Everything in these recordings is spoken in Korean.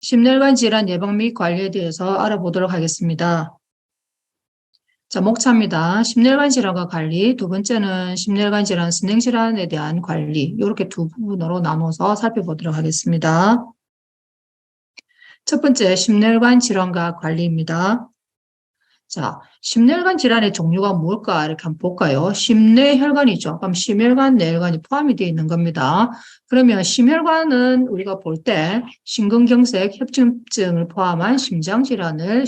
심혈관 질환 예방 및 관리에 대해서 알아보도록 하겠습니다. 자, 목차입니다. 심혈관 질환과 관리, 두 번째는 심혈관 질환, 선행질환에 대한 관리, 이렇게 두 부분으로 나눠서 살펴보도록 하겠습니다. 첫 번째, 심혈관 질환과 관리입니다. 자, 심혈관 질환의 종류가 뭘까? 이렇게 한번 볼까요? 심뇌혈관이죠. 그럼 심혈관, 뇌혈관이 포함이 되어 있는 겁니다. 그러면 심혈관은 우리가 볼 때 심근경색, 협심증을 포함한 심장질환을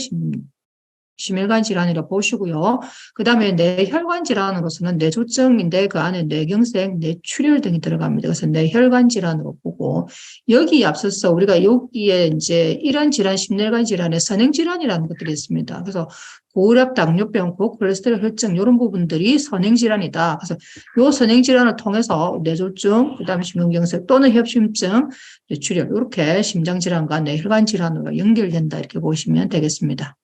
심혈관 질환이라고 보시고요. 그 다음에 뇌혈관 질환으로서는 뇌졸중인데 그 안에 뇌경색, 뇌출혈 등이 들어갑니다. 그래서 뇌혈관 질환으로 보고, 여기 앞서서 우리가 여기에 이제 이런 질환, 심혈관 질환의 선행질환이라는 것들이 있습니다. 그래서 고혈압, 당뇨병, 고콜레스테롤 혈증 이런 부분들이 선행질환이다. 그래서 이 선행질환을 통해서 뇌졸중, 그 다음에 심근경색 또는 협심증, 뇌출혈 이렇게 심장질환과 뇌혈관 질환으로 연결된다 이렇게 보시면 되겠습니다.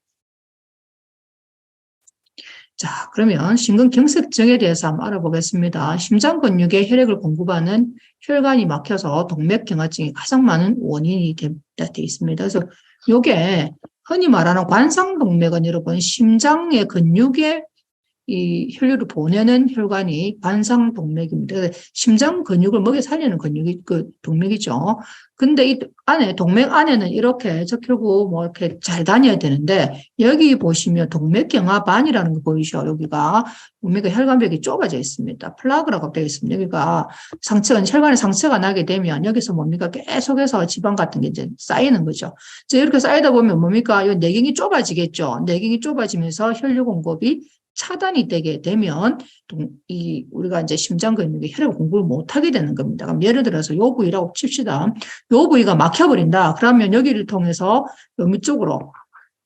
자, 그러면 심근경색증에 대해서 한번 알아보겠습니다. 심장 근육에 혈액을 공급하는 혈관이 막혀서 동맥경화증이 가장 많은 원인이 되어 있습니다. 그래서 이게 흔히 말하는 관상동맥은 여러분 심장의 근육에 이 혈류를 보내는 혈관이 관상동맥입니다. 심장 근육을 먹여 살리는 근육이 그 동맥이죠. 근데 이 안에 동맥 안에는 이렇게 적혀고 뭐 이렇게 잘 다녀야 되는데 여기 보시면 동맥경화반이라는 거 보이죠. 여기가 동맥의 혈관벽이 좁아져 있습니다. 플라그라고 되어 있습니다. 여기가 상처가 혈관에 상처가 나게 되면 여기서 뭡니까 계속해서 지방 같은 게 이제 쌓이는 거죠. 이렇게 쌓이다 보면 뭡니까 이 내경이 좁아지겠죠. 내경이 좁아지면서 혈류 공급이 차단이 되게 되면 우리가 이제 심장 근육에 혈액 공급을 못하게 되는 겁니다. 그럼 예를 들어서 요 부위라고 칩시다. 요 부위가 막혀버린다. 그러면 여기를 통해서 요 밑쪽으로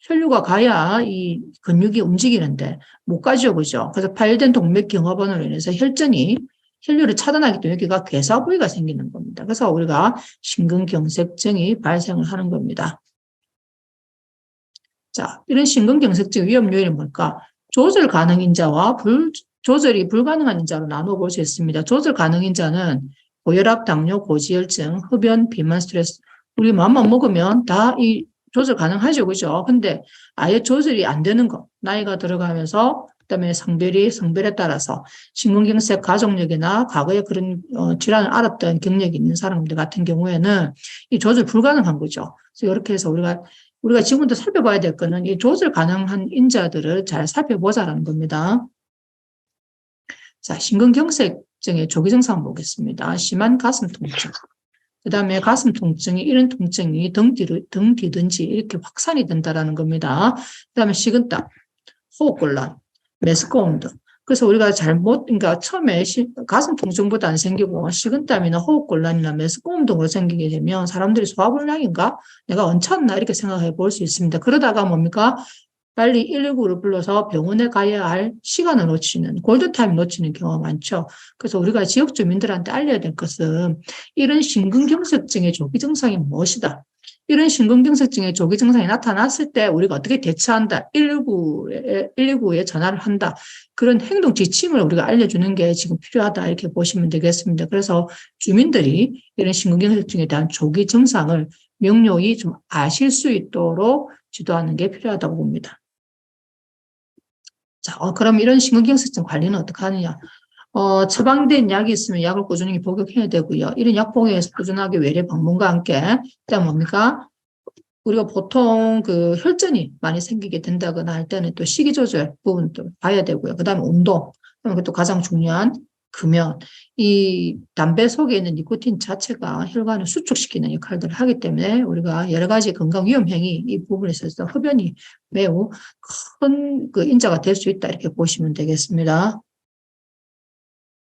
혈류가 가야 이 근육이 움직이는데 못 가죠, 그죠? 그래서 파열된 동맥경화번으로 인해서 혈류를 차단하기 때문에 여기가 괴사 부위가 생기는 겁니다. 그래서 우리가 심근경색증이 발생을 하는 겁니다. 자, 이런 심근경색증 위험 요인은 뭘까? 조절 가능 인자와 조절이 불가능한 인자로 나누어 볼 수 있습니다. 조절 가능 인자는 고혈압, 당뇨, 고지혈증, 흡연, 비만, 스트레스. 우리 마음만 먹으면 다 이 조절 가능하죠, 그죠? 근데 아예 조절이 안 되는 거. 나이가 들어가면서 그다음에 성별에 따라서 심근경색 가족력이나 과거에 그런 질환을 앓았던 경력이 있는 사람들 같은 경우에는 이 조절 불가능한 거죠. 그래서 이렇게 해서 우리가 지금부터 살펴봐야 될 거는 이 조절 가능한 인자들을 잘 살펴보자라는 겁니다. 자, 심근경색증의 조기 증상 보겠습니다. 심한 가슴 통증. 그 다음에 가슴 통증이, 이런 통증이 등 뒤든지 이렇게 확산이 된다라는 겁니다. 그 다음에 식은땀, 호흡곤란, 메스꺼움 등. 그래서 우리가 그러니까 처음에 가슴 통증보다 안 생기고 식은땀이나 호흡곤란이나 메스꺼움 등으로 생기게 되면 사람들이 소화불량인가? 내가 얹혔나? 이렇게 생각해 볼 수 있습니다. 그러다가 뭡니까? 빨리 119를 불러서 병원에 가야 할 시간을 놓치는, 골든타임 놓치는 경우가 많죠. 그래서 우리가 지역 주민들한테 알려야 될 것은 이런 심근경색증의 조기 증상이 무엇이다. 이런 심근경색증의 조기 증상이 나타났을 때 우리가 어떻게 대처한다. 119에 전화를 한다. 그런 행동 지침을 우리가 알려주는 게 지금 필요하다. 이렇게 보시면 되겠습니다. 그래서 주민들이 이런 심근경색증에 대한 조기 증상을 명료히 좀 아실 수 있도록 지도하는 게 필요하다고 봅니다. 자, 그럼 이런 심근경색증 관리는 어떻게 하느냐? 처방된 약이 있으면 약을 꾸준히 복용해야 되고요. 이런 약 복용에서 꾸준하게 외래 방문과 함께, 그다음 뭡니까? 우리가 보통 그 혈전이 많이 생기게 된다거나 할 때는 또 식이 조절 부분도 봐야 되고요. 그다음에 운동, 그리고 또 가장 중요한 금연. 이 담배 속에 있는 니코틴 자체가 혈관을 수축시키는 역할들을 하기 때문에 우리가 여러 가지 건강 위험 행위 이 부분에 있어서 흡연이 매우 큰 그 인자가 될 수 있다 이렇게 보시면 되겠습니다.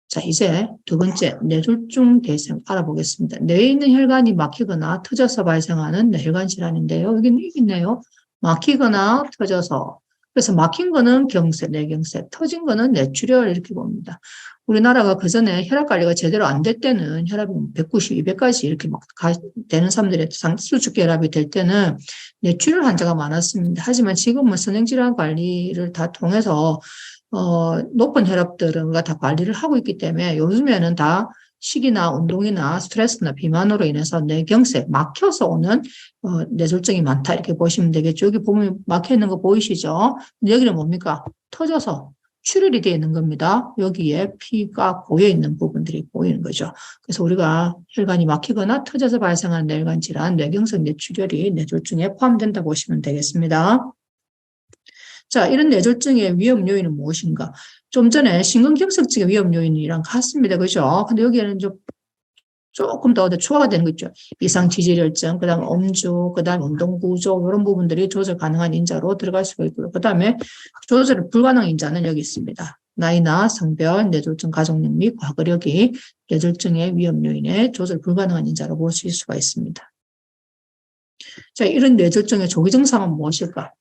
자, 이제 두 번째 뇌졸중 대상 알아보겠습니다. 뇌에 있는 혈관이 막히거나 터져서 발생하는 뇌혈관 질환인데요. 여기는 있네요. 막히거나 터져서. 그래서 막힌 거는 경색, 뇌경색, 터진 거는 뇌출혈 이렇게 봅니다. 우리나라가 그전에 혈압 관리가 제대로 안 될 때는 혈압이 190, 200까지 이렇게 막 되는 사람들의 수축혈압이 될 때는 뇌출혈 환자가 많았습니다. 하지만 지금은 선행질환 관리를 다 통해서 높은 혈압들은 다 관리를 하고 있기 때문에 요즘에는 다 식이나 운동이나 스트레스나 비만으로 인해서 뇌경색, 막혀서 오는 뇌졸중이 많다 이렇게 보시면 되겠죠. 여기 보면 막혀 있는 거 보이시죠? 근데 여기는 뭡니까? 터져서 출혈이 되어 있는 겁니다. 여기에 피가 고여 있는 부분들이 보이는 거죠. 그래서 우리가 혈관이 막히거나 터져서 발생하는 뇌혈관 질환, 뇌경색, 뇌출혈이 뇌졸중에 포함된다 보시면 되겠습니다. 자, 이런 뇌졸중의 위험 요인은 무엇인가? 좀 전에 심근경색증의 위험 요인이랑 같습니다. 그죠? 근데 여기에는 좀 조금 더 추가가 되는 거 있죠. 이상지질혈증, 그 다음 음주, 그 다음 운동구조, 이런 부분들이 조절 가능한 인자로 들어갈 수가 있고요. 그 다음에 조절 불가능 인자는 여기 있습니다. 나이나 성별, 뇌졸중 가족력 및 과거력이 뇌졸중의 위험 요인에 조절 불가능한 인자로 보실 수가 있습니다. 자, 이런 뇌졸중의 조기 증상은 무엇일까?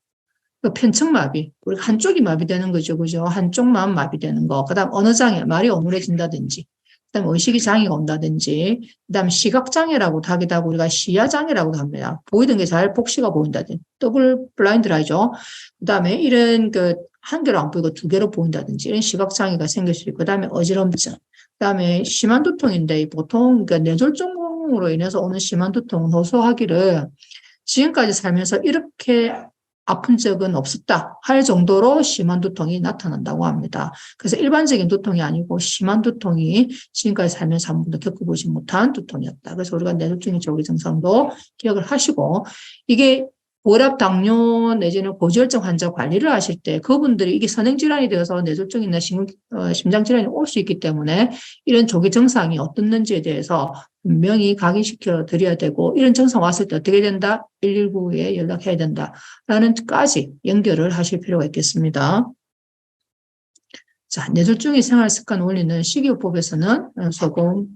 편측마비, 우리 한쪽이 마비되는 거죠, 그죠? 한쪽만 마비되는 거. 그다음 언어 장애, 말이 어눌해진다든지, 그다음 의식이 장애가 온다든지, 그다음 시각 장애라고도 하기도 하고 우리가 시야 장애라고도 합니다. 보이던 게 잘 복시가 보인다든지, 더블 블라인드 라이죠. 그다음에 이런 한 개로 안 보이고 두 개로 보인다든지 이런 시각 장애가 생길 수 있고, 그다음에 어지럼증, 그다음에 심한 두통인데 보통 뇌졸중으로 인해서 오는 심한 두통은 호소하기를 지금까지 살면서 이렇게 아픈 적은 없었다 할 정도로 심한 두통이 나타난다고 합니다. 그래서 일반적인 두통이 아니고 심한 두통이 지금까지 살면서 한 번도 겪어보지 못한 두통이었다. 그래서 우리가 뇌졸중의 조기 증상도 기억을 하시고, 이게 고혈압, 당뇨 내지는 고지혈증 환자 관리를 하실 때 그분들이 이게 선행질환이 되어서 뇌졸중이나 심장질환이 올 수 있기 때문에 이런 조기 증상이 어떻는지에 대해서 분명히 각인시켜 드려야 되고, 이런 증상 왔을 때 어떻게 된다? 119에 연락해야 된다라는 까지 연결을 하실 필요가 있겠습니다. 자, 뇌졸중의 생활습관 원리는 식이요법에서는 소금,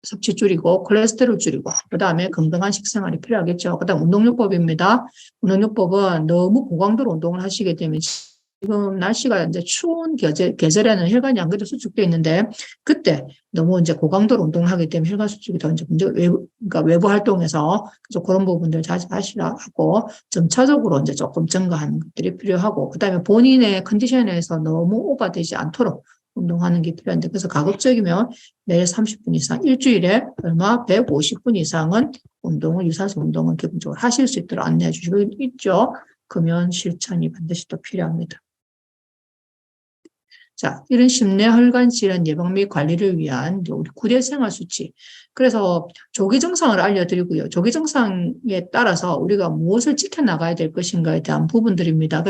섭취 줄이고 콜레스테롤 줄이고, 그 다음에 건강한 식생활이 필요하겠죠. 그 다음 운동요법입니다. 운동요법은 너무 고강도로 운동을 하시게 되면, 지금 날씨가 이제 추운 계절에는 혈관이 안 그래도 수축되어 있는데, 그때 너무 이제 고강도로 운동을 하게 되면 혈관 수축이 더 이제 그러니까 외부 활동에서 그래서 그런 부분들 자제하시라 하고, 점차적으로 이제 조금 증가하는 것들이 필요하고, 그 다음에 본인의 컨디션에서 너무 오버되지 않도록 운동하는 게 필요한데, 그래서 가급적이면 매일 30분 이상, 일주일에 얼마 150분 이상은 운동을, 유산소 운동을 기본적으로 하실 수 있도록 안내해 주시고 있죠. 금연 실천이 반드시 또 필요합니다. 자, 이런 심뇌혈관 질환 예방 및 관리를 위한 우리 9대 생활 수치. 그래서 조기 증상을 알려드리고요. 조기 증상에 따라서 우리가 무엇을 지켜나가야 될 것인가에 대한 부분들입니다.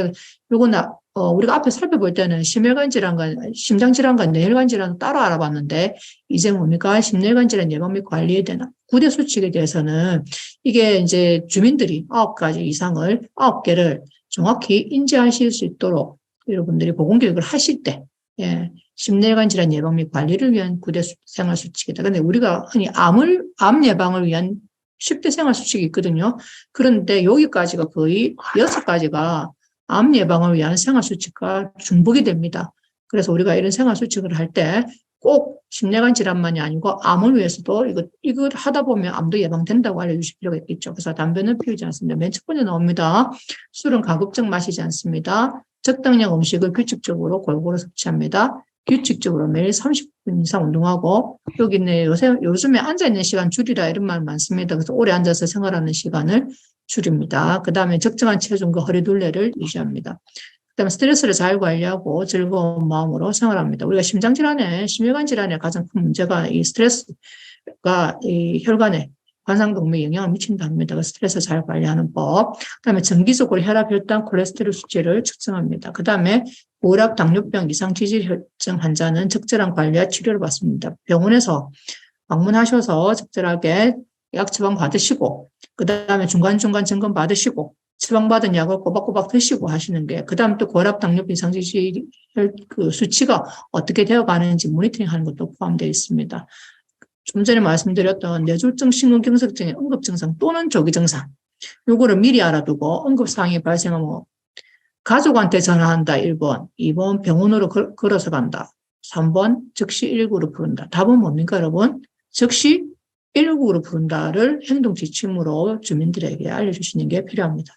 요건 우리가 앞에 살펴볼 때는 심혈관 질환과 심장 질환과 뇌혈관 질환을 따로 알아봤는데, 이제 뭡니까? 심뇌혈관 질환 예방 및 관리에 대한 9대 수칙에 대해서는 이게 이제 주민들이 9가지 이상을 9개를 정확히 인지하실 수 있도록 여러분들이 보건교육을 하실 때, 예, 심뇌관 질환 예방 및 관리를 위한 9대 생활 수칙이다. 근데 우리가 흔히 암 예방을 위한 10대 생활 수칙이 있거든요. 그런데 여기까지가 거의 6가지가 암 예방을 위한 생활 수칙과 중복이 됩니다. 그래서 우리가 이런 생활 수칙을 할 때 꼭 심뇌관 질환만이 아니고 암을 위해서도 이거 하다 보면 암도 예방된다고 알려주실 필요가 있겠죠. 그래서 담배는 피우지 않습니다. 맨 첫 번째 나옵니다. 술은 가급적 마시지 않습니다. 적당량 음식을 규칙적으로 골고루 섭취합니다. 규칙적으로 매일 30분 이상 운동하고, 여기는 요즘에 앉아있는 시간 줄이라 이런 말 많습니다. 그래서 오래 앉아서 생활하는 시간을 줄입니다. 그 다음에 적정한 체중과 허리둘레를 유지합니다. 그 다음에 스트레스를 잘 관리하고 즐거운 마음으로 생활합니다. 우리가 심장질환에, 심혈관 질환에 가장 큰 문제가 이 스트레스가 이 혈관에 관상동맥에 영향을 미친다 합니다. 스트레스 잘 관리하는 법. 그다음에 정기적으로 혈압, 혈당, 콜레스테롤 수치를 측정합니다. 그다음에 고혈압, 당뇨병, 이상지질혈증 환자는 적절한 관리와 치료를 받습니다. 병원에서 방문하셔서 적절하게 약 처방 받으시고, 그다음에 중간중간 점검 받으시고, 처방받은 약을 꼬박꼬박 드시고 하시는 게, 그다음 또 고혈압, 당뇨병, 이상지질 수치가 어떻게 되어가는지 모니터링 하는 것도 포함되어 있습니다. 좀 전에 말씀드렸던 뇌졸중, 심근경색증의 응급증상 또는 조기증상, 요거를 미리 알아두고 응급사항이 발생하면 가족한테 전화한다 1번, 2번 병원으로 걸어서 간다, 3번 즉시 119로 부른다. 답은 뭡니까 여러분? 즉시 119로 부른다를 행동 지침으로 주민들에게 알려주시는 게 필요합니다.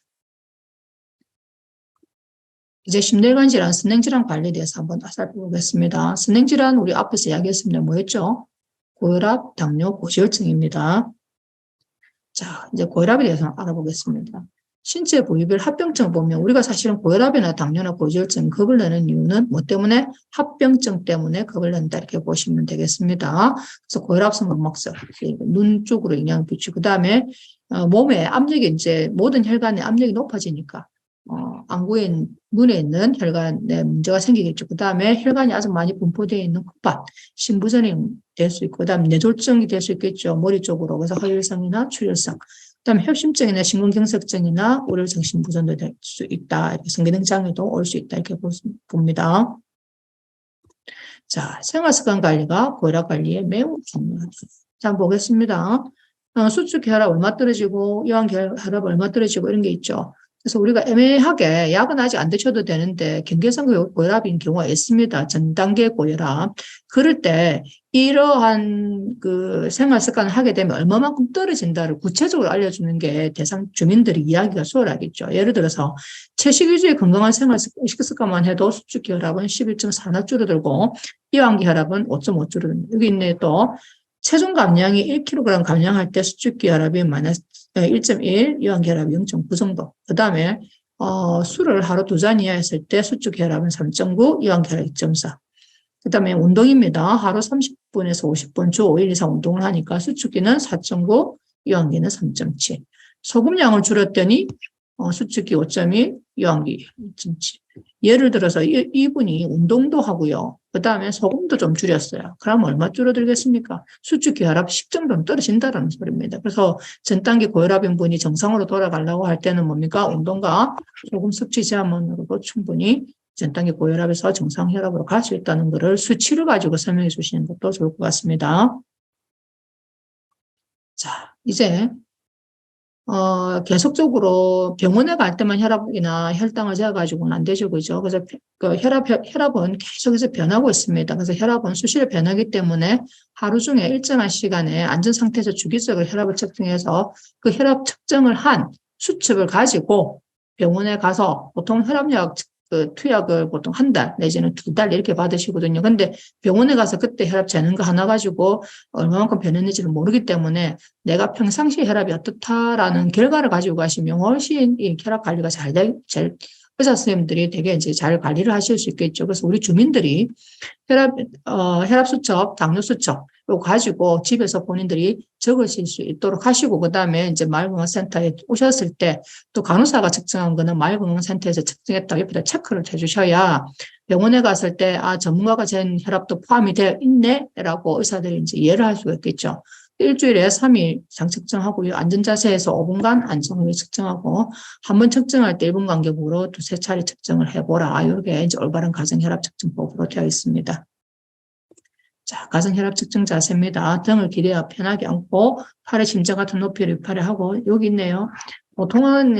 이제 심뇌관 질환, 선행질환 관리에 대해서 한번 살펴보겠습니다. 선행질환 우리 앞에서 이야기했습니다. 뭐였죠? 고혈압, 당뇨, 고지혈증입니다. 자, 이제 고혈압에 대해서 알아보겠습니다. 신체 부위별 합병증 보면 우리가 사실은 고혈압이나 당뇨나 고지혈증 겁을 내는 이유는 뭐 때문에? 합병증 때문에 겁을 낸다 이렇게 보시면 되겠습니다. 그래서 고혈압성 근막성, 눈 쪽으로 영향을 미치고 그다음에 몸에 압력이 이제 모든 혈관의 압력이 높아지니까 안구에 눈에 있는 혈관에 문제가 생기겠죠. 그다음에 혈관이 아주 많이 분포되어 있는 콧밭, 신부전이 될 수 있고 그다음에 뇌졸중이 될 수 있겠죠. 머리 쪽으로. 그래서 허혈성이나 출혈성. 그다음에 협심증이나 심근경색증이나 월요정신부전도 될 수 있다. 성기능장애도 올 수 있다. 이렇게 봅니다. 자, 생활습관 관리가 고혈압 관리에 매우 중요하다. 자, 한번 보겠습니다. 수축 혈압 얼마 떨어지고 이완 혈압 얼마 떨어지고 이런 게 있죠. 그래서 우리가 애매하게 약은 아직 안 드셔도 되는데 경계성 고혈압인 경우가 있습니다. 전 단계 고혈압. 그럴 때 이러한 그 생활 습관을 하게 되면 얼마만큼 떨어진다를 구체적으로 알려주는 게 대상 주민들이 이야기가 수월하겠죠. 예를 들어서 채식 위주의 건강한 생활 식습관만 해도 수축 혈압은 11.4나 줄어들고 이완기 혈압은 5.5 줄어듭니다. 여기 있네 또. 체중 감량이 1kg 감량할 때 수축기 혈압이 마이너스 1.1, 이완기 혈압이 0.9 정도. 그 다음에 술을 하루 2잔 이하 했을 때 수축기 혈압은 3.9, 이완기 혈압 2.4. 그 다음에 운동입니다. 하루 30분에서 50분 주 5일 이상 운동을 하니까 수축기는 4.9, 이완기는 3.7. 소금량을 줄였더니 수축기 5.1, 이완기 2.7. 예를 들어서 이분이 운동도 하고요. 그 다음에 소금도 좀 줄였어요. 그럼 얼마 줄어들겠습니까? 수축기 혈압 10 정도는 떨어진다는 소리입니다. 그래서 전 단계 고혈압인 분이 정상으로 돌아가려고 할 때는 뭡니까? 운동과 소금 섭취 제한만으로도 충분히 전 단계 고혈압에서 정상 혈압으로 갈 수 있다는 것을 수치를 가지고 설명해 주시는 것도 좋을 것 같습니다. 자, 이제 계속적으로 병원에 갈 때만 혈압이나 혈당을 재가지고는 안 되죠. 그죠? 그래서 혈압은 계속해서 변하고 있습니다. 그래서 혈압은 수시로 변하기 때문에 하루 중에 일정한 시간에 안전 상태에서 주기적으로 혈압을 측정해서 그 혈압 측정을 한 수첩을 가지고 병원에 가서 보통 혈압약 투약을 보통 한 달 내지는 2달 이렇게 받으시거든요. 근데 병원에 가서 그때 혈압 재는 거 하나 가지고 얼마만큼 변했는지를 모르기 때문에 내가 평상시 혈압이 어떻다라는 결과를 가지고 가시면 훨씬 이 혈압 관리가 의사 선생님들이 되게 이제 잘 관리를 하실 수 있겠죠. 그래서 우리 주민들이 혈압 수첩, 당뇨 수첩 이거 가지고 집에서 본인들이 적으실 수 있도록 하시고 그다음에 이제 마을건강센터에 오셨을 때 또 간호사가 측정한 거는 마을건강센터에서 측정했다고 옆에다 체크를 해주셔야 병원에 갔을 때 전문가가 잰 혈압도 포함이 되어 있네라고 의사들이 이제 이해를 할 수가 있겠죠. 일주일에 3일 이상 측정하고요. 안전자세에서 5분간 안전을 측정하고 한 번 측정할 때 1분 간격으로 2~3차례 측정을 해보라. 이게 이제 올바른 가정혈압 측정법으로 되어 있습니다. 자, 가정혈압 측정 자세입니다. 등을 기대어 편하게 앉고 팔의 심장 같은 높이를 위팔에 하고 여기 있네요. 보통은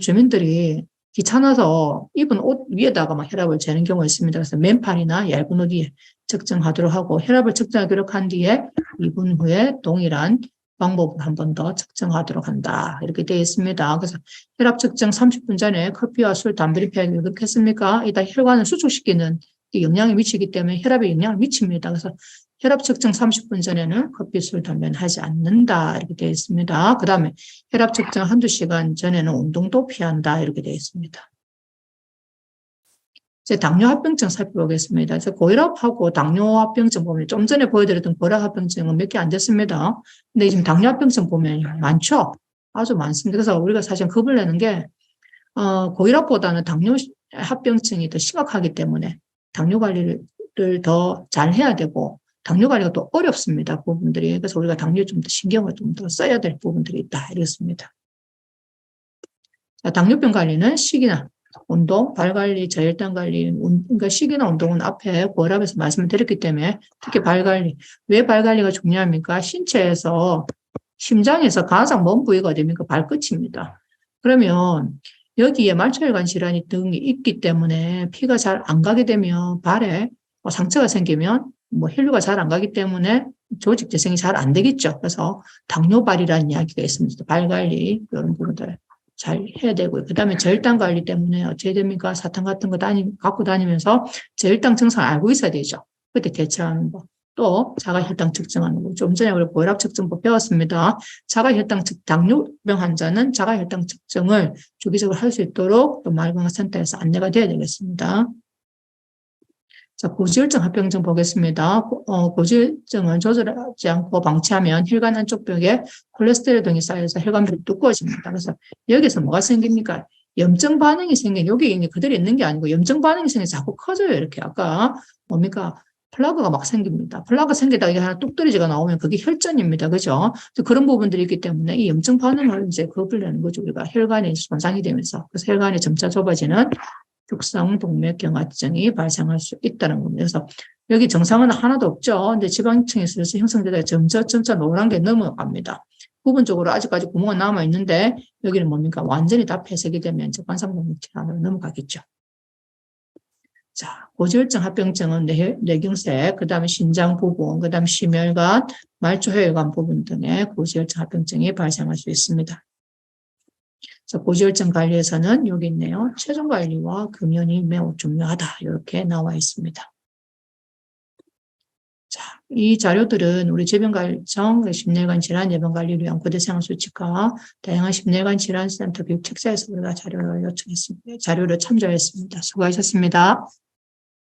주민들이 귀찮아서 입은 옷 위에다가 막 혈압을 재는 경우가 있습니다. 그래서 맨팔이나 얇은 옷 위에 측정하도록 하고 혈압을 측정하도록 한 뒤에 2분 후에 동일한 방법을 한 번 더 측정하도록 한다. 이렇게 되어 있습니다. 그래서 혈압 측정 30분 전에 커피와 술, 담배를 피하기 왜 그렇게 했습니까? 이따 혈관을 수축시키는 영향을 미치기 때문에 혈압에 영향을 미칩니다. 그래서 혈압 측정 30분 전에는 커피, 술, 담배는 하지 않는다. 이렇게 되어 있습니다. 그 다음에 혈압 측정 1~2시간 전에는 운동도 피한다. 이렇게 되어 있습니다. 이제 당뇨 합병증 살펴보겠습니다. 그래서 고혈압하고 당뇨 합병증 보면 좀 전에 보여드렸던 고혈압 합병증은 몇 개 안 됐습니다. 근데 지금 당뇨 합병증 보면 많죠? 아주 많습니다. 그래서 우리가 사실 겁을 내는 게 고혈압보다는 당뇨 합병증이 더 심각하기 때문에 당뇨 관리를 더 잘 해야 되고 당뇨 관리가 또 어렵습니다. 부분들이. 그래서 우리가 당뇨에 좀 더 신경을 좀 더 써야 될 부분들이 있다. 이렇습니다. 자, 당뇨병 관리는 식이나 운동, 발 관리, 저혈당 관리, 그러니까 식이나 운동은 앞에 고혈압에서 말씀을 드렸기 때문에 특히 발 관리. 왜 발 관리가 중요합니까? 신체에서 심장에서 가장 먼 부위가 어디입니까? 발끝입니다. 그러면 여기에 말초혈관 질환이 등이 있기 때문에 피가 잘 안 가게 되면 발에 상처가 생기면 혈류가 잘 안 가기 때문에 조직 재생이 잘 안 되겠죠. 그래서 당뇨발이라는 이야기가 있습니다. 발 관리 이런 부분들 잘 해야 되고요. 그다음에 저혈당 관리 때문에 어찌해야 됩니까? 사탕 같은 거 갖고 다니면서 저혈당 증상 알고 있어야 되죠. 그때 대처하는 거. 또 자가혈당 측정하는 거. 좀 전에 우리 고혈압 측정법 배웠습니다. 자가혈당 당뇨병 환자는 자가혈당 측정을 주기적으로 할 수 있도록 또 마을건강센터에서 안내가 돼야 되겠습니다. 자, 고지혈증 합병증 보겠습니다. 고지혈증은 조절하지 않고 방치하면 혈관 한쪽 벽에 콜레스테롤 등이 쌓여서 혈관벽이 두꺼워집니다. 그래서 여기서 뭐가 생깁니까? 염증 반응이 여기 그대로 있는 게 아니고 염증 반응이 생겨서 자꾸 커져요. 이렇게 아까 뭡니까? 플라그가 막 생깁니다. 플라그 생기다가 이게 하나 뚝 떨어지가 나오면 그게 혈전입니다. 그죠? 그런 부분들이 있기 때문에 이 염증 반응을 이제 거부하는 거죠. 우리가 혈관이 손상이 되면서. 그래서 혈관이 점차 좁아지는 급성 동맥경화증이 발생할 수 있다는 겁니다. 그래서 여기 정상은 하나도 없죠. 근데 지방층에서 형성되다가 점차 노란 게 넘어갑니다. 부분적으로 아직까지 구멍은 남아 있는데 여기는 뭡니까? 완전히 다 폐색이 되면 이제 관상동맥 질환으로 넘어가겠죠. 자, 고지혈증 합병증은 뇌경색, 그 다음에 신장 부분, 그 다음에 심혈관, 말초혈관 부분 등의 고지혈증 합병증이 발생할 수 있습니다. 자, 고지혈증 관리에서는 여기 있네요. 체중 관리와 금연이 매우 중요하다. 이렇게 나와 있습니다. 자, 이 자료들은 우리 질병관리청 심혈관 질환 예방관리를 위한 고대생활수칙과 다양한 심혈관 질환센터 교육 책자에서 우리가 자료를 요청했습니다. 자료를 참조했습니다. 수고하셨습니다.